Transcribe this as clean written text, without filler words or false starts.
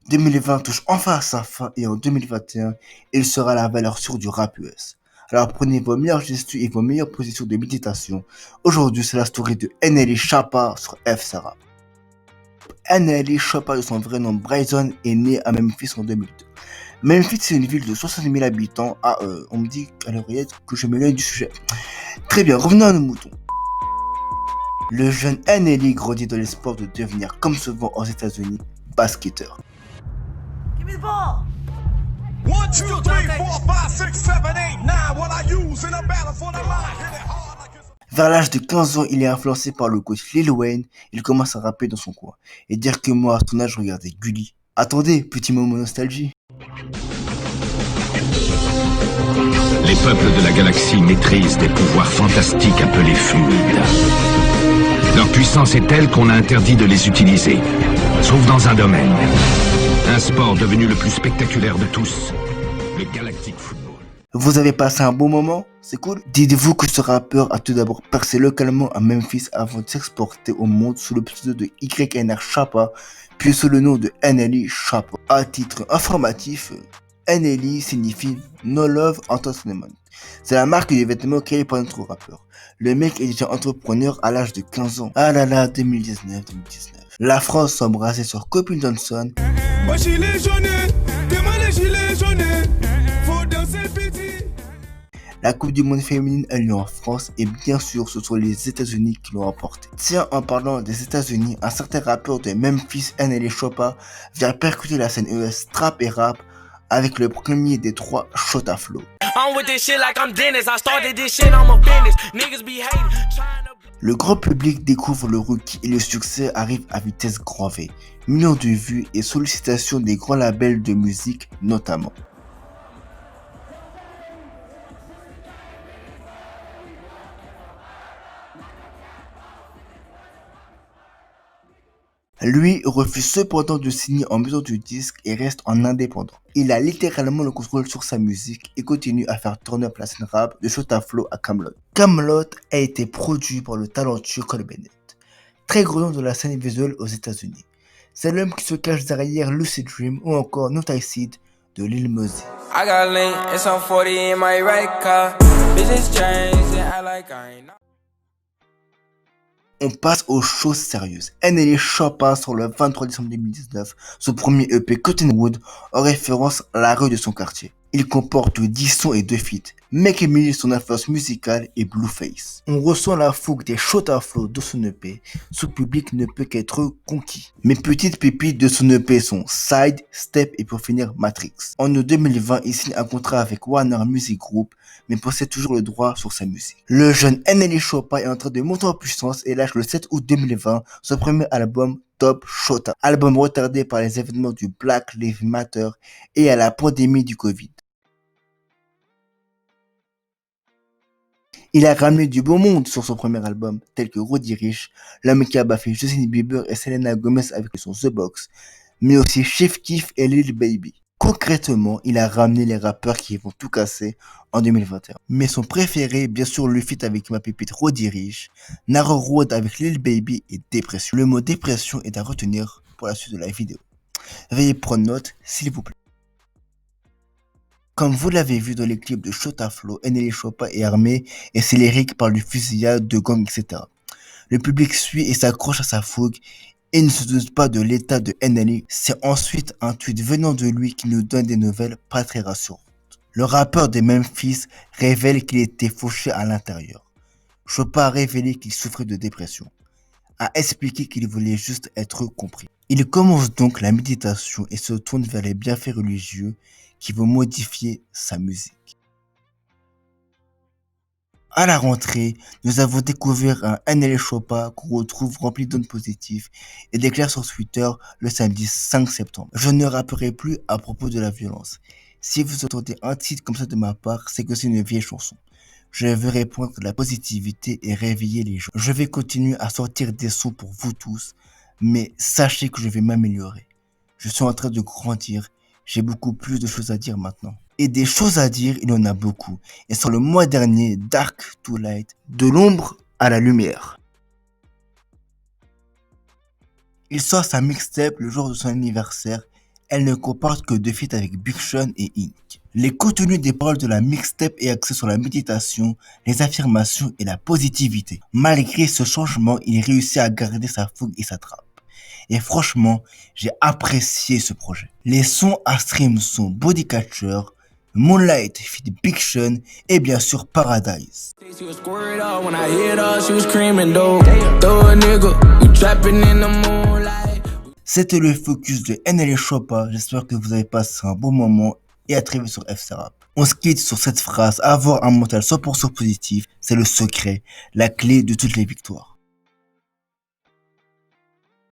2020 touche enfin à sa fin et en 2021, il sera la valeur sûre du rap US. Alors prenez vos meilleures gestus et vos meilleures positions de méditation. Aujourd'hui, c'est la story de NLE Choppa sur FC Rap. NLE Choppa de son vrai nom Bryson est né à Memphis en 2002. Memphis, c'est une ville de 60 000 habitants. Ah, on me dit à l'oreillette que je m'éloigne du sujet. Très bien, revenons à nos moutons. Le jeune NLE grandit dans l'espoir de devenir, comme souvent aux États-Unis, basketteur. Give me the ball. 1, 2, 3, 4, 5, 6, 7, 8, 9. What I use in a battle for the line. Hit it hard like it's Vers l'âge de 15 ans, il est influencé par le coach Lil Wayne. Il commence à rapper dans son coin. Et dire que moi, à son âge, je regardais Gulli. Attendez, petit moment nostalgie. Les peuples de la galaxie maîtrisent des pouvoirs fantastiques appelés fluides. Leur puissance est telle qu'on a interdit de les utiliser, sauf dans un domaine. Un sport devenu le plus spectaculaire de tous, le Galactic Football. Vous avez passé un bon moment? C'est cool? Dites-vous que ce rappeur a tout d'abord percé localement à Memphis avant de s'exporter au monde sous le pseudo de YNR Choppa, puis sous le nom de NLE Choppa. À titre informatif, NLE signifie No Love Entertainment. C'est la marque de vêtements créée par notre rappeur. Le mec est déjà entrepreneur à l'âge de 15 ans. Ah là là, 2019. La France s'embrasait sur Copin Johnson. Moi, gilet jaune, comment les gilets jaunes? Faut danser petit. La Coupe du Monde féminine a lieu en France et bien sûr ce sont les États-Unis qui l'ont emporté. Tiens, en parlant des États-Unis, un certain rappeur de Memphis, NLE Choppa, vient percuter la scène US trap et rap avec le premier des trois, Shota Flow. Le grand public découvre le rookie et le succès arrive à vitesse grand V. Millions de vues et sollicitations des grands labels de musique notamment. Lui refuse cependant de signer en maison de disque et reste en indépendant. Il a littéralement le contrôle sur sa musique et continue à faire tourner up la scène rap de Shota Flow à Camelot. Camelot a été produit par le talentueux Cole Bennett, très gros nom de la scène visuelle aux États-Unis. C'est l'homme qui se cache derrière Lucid Dream ou encore Noticid de Lil Mosey. I got lean, it's on 40 in my right car. Business changed, I like I ain't. On passe aux choses sérieuses. NLE Choppa sort le 23 décembre 2019 son premier EP Cottonwood en référence à la rue de son quartier. Il comporte 10 sons et 2 feats. Make Emily, son influence musicale et Blueface. On ressent la fougue des Shota Flow de son EP. Son public ne peut qu'être conquis. Mes petites pépites de son EP sont Side, Step et pour finir Matrix. En août 2020, il signe un contrat avec Warner Music Group, mais possède toujours le droit sur sa musique. Le jeune NLE Choppa est en train de monter en puissance et lâche le 7 août 2020 son premier album Top Shota. Album retardé par les événements du Black Lives Matter et à la pandémie du Covid. Il a ramené du beau monde sur son premier album, tel que Roddy Ricch, l'homme qui a baffé Justin Bieber et Selena Gomez avec son The Box, mais aussi Chief Keef et Lil Baby. Concrètement, il a ramené les rappeurs qui vont tout casser en 2021. Mais son préféré, bien sûr, le feat avec ma pépite Roddy Ricch, Narrow Road avec Lil Baby et Dépression. Le mot dépression est à retenir pour la suite de la vidéo. Veuillez prendre note, s'il vous plaît. Comme vous l'avez vu dans les clips de Shota Flow, NLE Choppa est armé et ses lyriques parlent du fusillade, de gangs, etc. Le public suit et s'accroche à sa fougue et ne se doute pas de l'état de NLE. C'est ensuite un tweet venant de lui qui nous donne des nouvelles pas très rassurantes. Le rappeur de Memphis révèle qu'il était fauché à l'intérieur. Choppa a révélé qu'il souffrait de dépression, a expliqué qu'il voulait juste être compris. Il commence donc la méditation et se tourne vers les bienfaits religieux qui vont modifier sa musique. À la rentrée, nous avons découvert un NLE Choppa qu'on retrouve rempli d'ondes positives et déclare sur Twitter le samedi 5 septembre. Je ne rapperai plus à propos de la violence. Si vous entendez un titre comme ça de ma part, c'est que c'est une vieille chanson. Je veux répondre de la positivité et réveiller les gens. Je vais continuer à sortir des sons pour vous tous, mais sachez que je vais m'améliorer. Je suis en train de grandir. J'ai beaucoup plus de choses à dire maintenant. Et des choses à dire, il y en a beaucoup. Et sur le mois dernier, Dark to Light, de l'ombre à la lumière. Il sort sa mixtape le jour de son anniversaire Elle ne comporte que 2 feats avec Big Sean et Ink. Les contenus des paroles de la mixtape est axé sur la méditation, les affirmations et la positivité. Malgré ce changement, il réussit à garder sa fougue et sa trappe. Et franchement, j'ai apprécié ce projet. Les sons à stream sont Bodycatcher, Moonlight feat Big Sean et bien sûr Paradise. C'était le focus de NLE Choppa, j'espère que vous avez passé un bon moment et à très vite sur FC Rap. On se quitte sur cette phrase, avoir un mental 100% positif, c'est le secret, la clé de toutes les victoires.